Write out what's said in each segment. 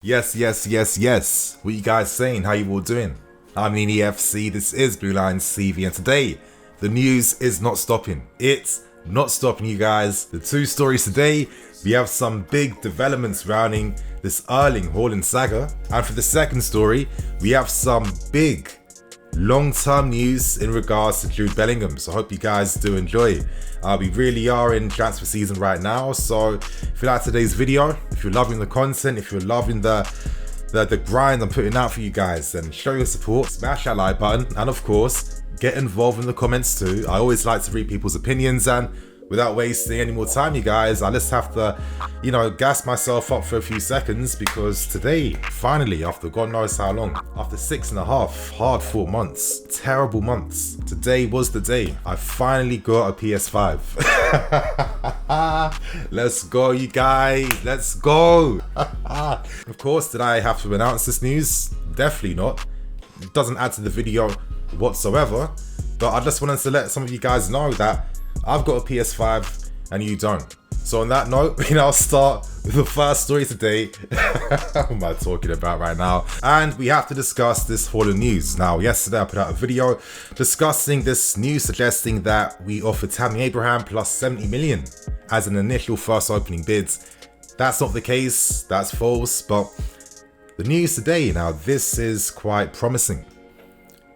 Yes. What you guys saying? How you all doing? I'm Nini FC, this is Blue Lines CV, and today, the news is not stopping. It's not stopping, you guys. The two stories today, we have some big developments surrounding this Erling Haaland saga. And for the second story, we have some big long-term news in regards to Jude Bellingham. So I hope you guys do enjoy. We really are in transfer season right now. So if you like today's video, if you're loving the content, if you're loving the grind I'm putting out for you guys, then show your support, smash that like button, and of course, get involved in the comments too. I always like to read people's opinions, and without wasting any more time, you guys, I just have to, gas myself up for a few seconds, because today, finally, after God knows how long, after 6.5 hard-fought months, terrible months, today was the day I finally got a PS5. Let's go, you guys, let's go. Of course, did I have to announce this news? Definitely not. It doesn't add to the video whatsoever, but I just wanted to let some of you guys know that I've got a PS5 and you don't. So on that note, I'll start with the first story today. What am I talking about right now? And we have to discuss this Haaland news. Now, yesterday I put out a video discussing this news, suggesting that we offered Tammy Abraham plus 70 million as an initial first opening bid. That's not the case, that's false, but the news today, now this is quite promising.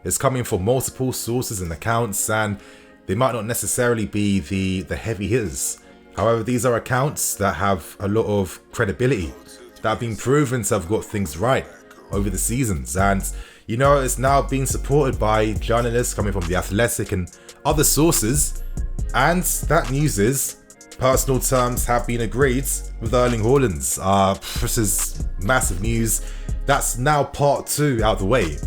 It's coming from multiple sources and accounts, and they might not necessarily be the heavy hitters. However, these are accounts that have a lot of credibility, that have been proven to have got things right over the seasons. And, it's now being supported by journalists coming from The Athletic and other sources. And that news is, personal terms have been agreed with Erling Haaland's. This is massive news. That's now part 2 out the way.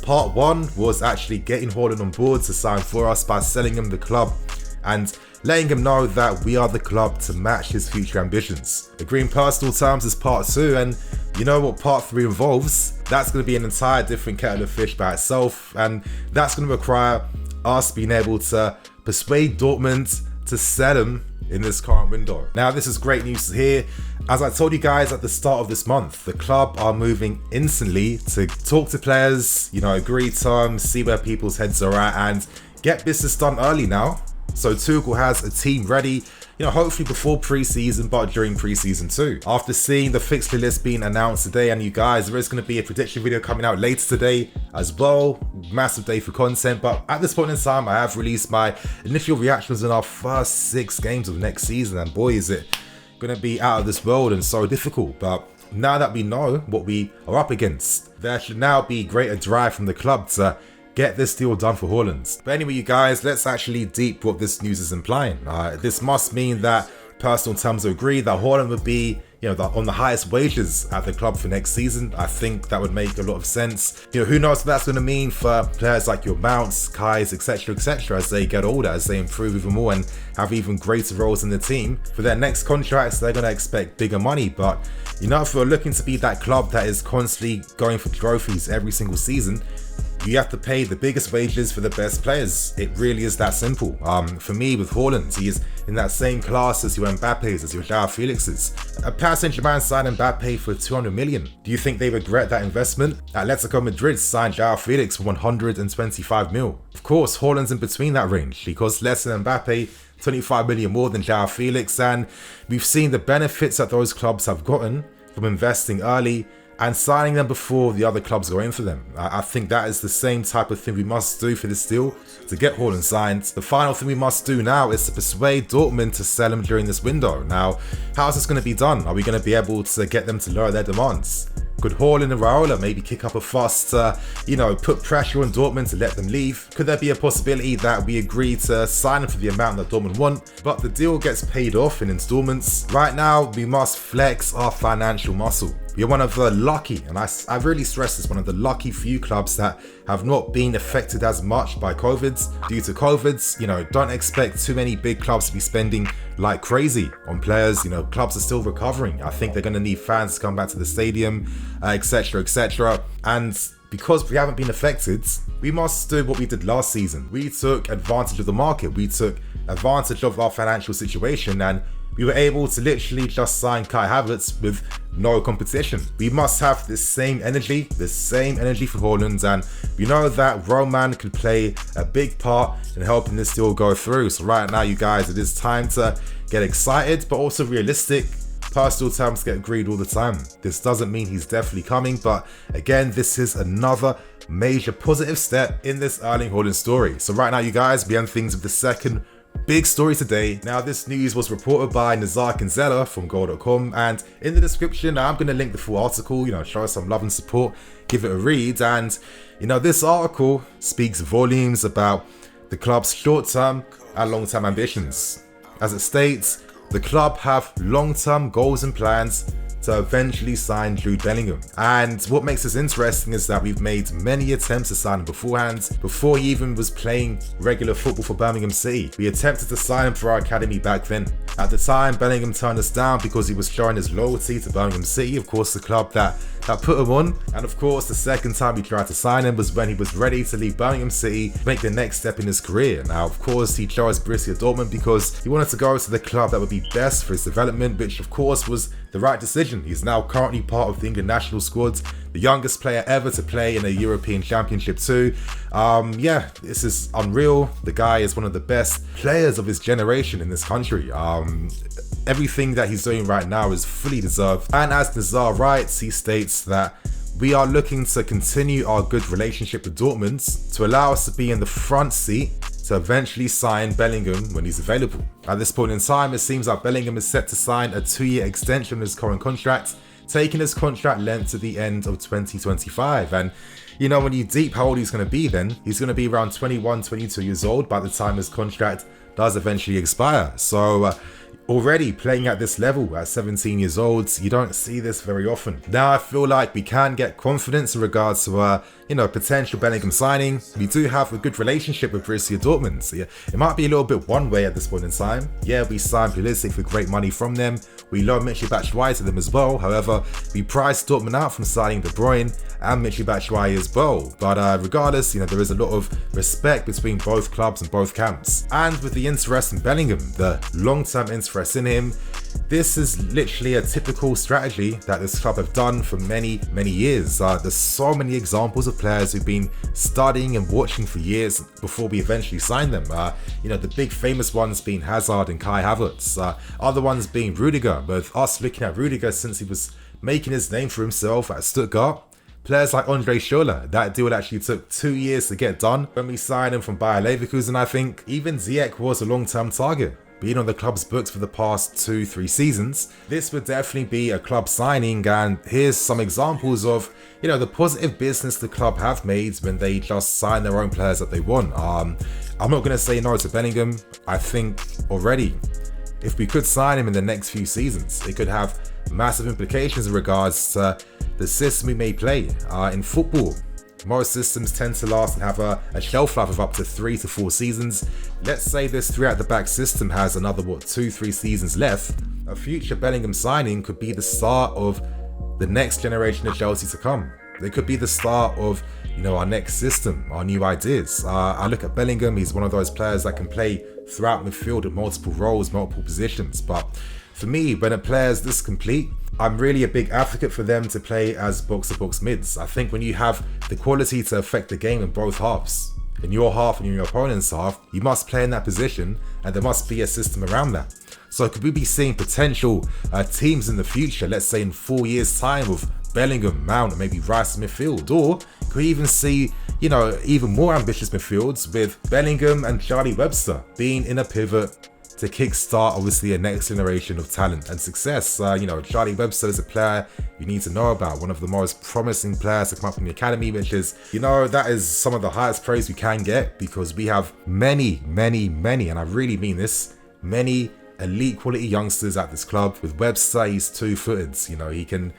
Part 1 was actually getting Haaland on board to sign for us by selling him the club and letting him know that we are the club to match his future ambitions. Agreeing personal terms is part 2, and you know what part 3 involves? That's going to be an entire different kettle of fish by itself, and that's going to require us being able to persuade Dortmund to sell him in this current window. Now, this is great news to hear. As I told you guys at the start of this month, the club are moving instantly to talk to players, agree terms, see where people's heads are at, and get business done early now. So Tuchel has a team ready, hopefully before pre-season, but during pre-season too. After seeing the fixture list being announced today, and you guys, there is going to be a prediction video coming out later today as well. Massive day for content, but at this point in time, I have released my initial reactions on our first 6 games of next season, and boy, is it going to be out of this world and so difficult. But now that we know what we are up against, there should now be greater drive from the club to get this deal done for Haaland. But anyway, you guys, let's actually deep what this news is implying. This must mean that personal terms are agreed, that Haaland would be, on the highest wages at the club for next season. I think that would make a lot of sense. Who knows what that's going to mean for players like your Mounts, Kais, etc., as they get older, as they improve even more and have even greater roles in the team. For their next contracts, they're going to expect bigger money. But, if we're looking to be that club that is constantly going for trophies every single season, you have to pay the biggest wages for the best players. It really is that simple. For me, with Haaland, he is in that same class as your Mbappe's, as your João Felix's. Paris Saint-Germain signed Mbappe for 200 million. Do you think they regret that investment? Atletico Madrid signed João Felix for 125 mil. Of course, Haaland's in between that range. He costs less than Mbappe, 25 million more than João Felix, and we've seen the benefits that those clubs have gotten from investing early and signing them before the other clubs go in for them. I think that is the same type of thing we must do for this deal to get Haaland signed. The final thing we must do now is to persuade Dortmund to sell him during this window. Now, how is this going to be done? Are we going to be able to get them to lower their demands? Could Haaland and Raiola maybe kick up a fuss to, put pressure on Dortmund to let them leave? Could there be a possibility that we agree to sign him for the amount that Dortmund want, but the deal gets paid off in installments? Right now, we must flex our financial muscle. We are one of the lucky, and I really stress this, one of the lucky few clubs that have not been affected as much by COVID. Due to COVID, don't expect too many big clubs to be spending like crazy on players. Clubs are still recovering. I think they're going to need fans to come back to the stadium, etc. And because we haven't been affected, we must do what we did last season. We took advantage of the market. We took advantage of our financial situation, and we were able to literally just sign Kai Havertz with no competition. We must have the same energy for Haaland, and we know that Roman could play a big part in helping this deal go through. So right now, you guys, it is time to get excited, but also realistic. Personal terms get agreed all the time. This doesn't mean he's definitely coming, but again, this is another major positive step in this Erling Haaland story. So right now, you guys, we end things with the second big story today. Now, this news was reported by Nazar Kinsella from goal.com, and in the description, I'm going to link the full article, show us some love and support, give it a read. And, this article speaks volumes about the club's short-term and long-term ambitions. As it states, the club have long-term goals and plans to eventually sign Jude Bellingham. And what makes this interesting is that we've made many attempts to sign him beforehand, before he even was playing regular football for Birmingham City. We attempted to sign him for our academy back then. At the time, Bellingham turned us down because he was showing his loyalty to Birmingham City, of course the club that put him on. And of course, the second time we tried to sign him was when he was ready to leave Birmingham City to make the next step in his career. Now, of course, he chose Borussia Dortmund because he wanted to go to the club that would be best for his development, which of course was the right decision. He's now currently part of the England national squad, the youngest player ever to play in a European Championship too. This is unreal. The guy is one of the best players of his generation in this country. Everything that he's doing right now is fully deserved. And as Nazar writes, he states that we are looking to continue our good relationship with Dortmund to allow us to be in the front seat to eventually sign Bellingham when he's available. At this point in time, it seems like Bellingham is set to sign a 2-year extension of his current contract, taking his contract length to the end of 2025. And when you deep how old he's going to be then, he's going to be around 21, 22 years old by the time his contract does eventually expire. So already playing at this level at 17 years old, you don't see this very often. Now, I feel like we can get confidence in regards to potential Bellingham signing. We do have a good relationship with Borussia Dortmund. So it might be a little bit one way at this point in time. Yeah, we signed Pulisic for great money from them. We loaned Michy Batshuayi to them as well. However, we priced Dortmund out from signing De Bruyne and Michy Batshuayi as well. But regardless, there is a lot of respect between both clubs and both camps. And with the interest in Bellingham, the long-term interest in him, this is literally a typical strategy that this club have done for many, many years. There's so many examples of players who've been studying and watching for years before we eventually sign them. The big famous ones being Hazard and Kai Havertz. Other ones being Rudiger, with us looking at Rudiger since he was making his name for himself at Stuttgart. Players like Andre Schürrle, that deal actually took 2 years to get done. When we signed him from Bayer Leverkusen, I think even Ziyech was a long-term target, being on the club's books for the past 2-3 seasons. This would definitely be a club signing, and here's some examples of the positive business the club have made when they just sign their own players that they want. I'm not going to say no to Bellingham. I think already, if we could sign him in the next few seasons, it could have massive implications in regards to the system we may play. In football, most systems tend to last and have a shelf life of up to 3 to 4 seasons. Let's say this 3 at the back system has another 2-3 seasons left. A future Bellingham signing could be the start of the next generation of Chelsea to come. It could be the start of our next system, our new ideas. I look at Bellingham, he's one of those players that can play throughout midfield in multiple roles, multiple positions. But for me, when a player is this complete, I'm really a big advocate for them to play as box-to-box mids. I think when you have the quality to affect the game in both halves, in your half and in your opponent's half, you must play in that position, and there must be a system around that. So could we be seeing potential teams in the future, let's say in 4 years' time, with Bellingham, Mount, and maybe Rice in midfield? Or could we even see, even more ambitious midfields with Bellingham and Charlie Webster being in a pivot to kickstart, obviously, a next generation of talent and success? Charlie Webster is a player you need to know about, one of the most promising players to come up from the academy, which is, that is some of the highest praise we can get, because we have many, and I really mean this, many elite quality youngsters at this club. With Webster, he's 2-footed. He can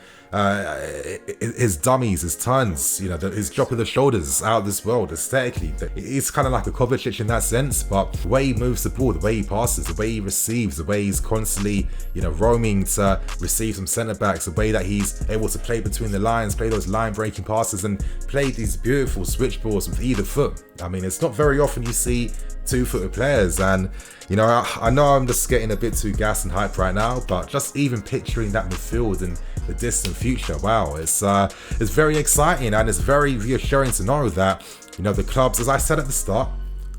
his dummies, his turns, his drop of the shoulders, out of this world aesthetically. He's kind of like a Kovacic in that sense, but the way he moves the ball, the way he passes, the way he receives, the way he's constantly roaming to receive some centre backs, the way that he's able to play between the lines, play those line breaking passes, and play these beautiful switch balls with either foot. I mean, it's not very often you see two-footed players. And you know, I know I'm just getting a bit too gassed and hyped right now, but just even picturing that midfield in the distant future, wow, it's very exciting, and it's very reassuring to know that, you know, the clubs, as I said at the start,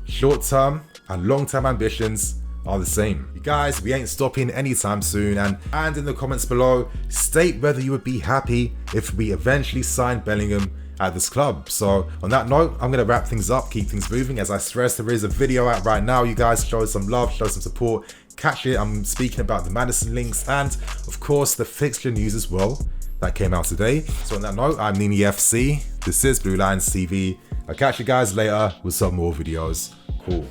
short-term and long-term ambitions are the same. You guys, we ain't stopping anytime soon, and in the comments below, state whether you would be happy if we eventually signed Bellingham at this club. So on that note, I'm gonna wrap things up, keep things moving. As I stress, there is a video out right now. You guys show some love, show some support, catch it. I'm speaking about the Madison links and of course the fixture news as well that came out today. So on that note, I'm Nini FC. This is Blue Lions TV. I'll catch you guys later with some more videos. Cool.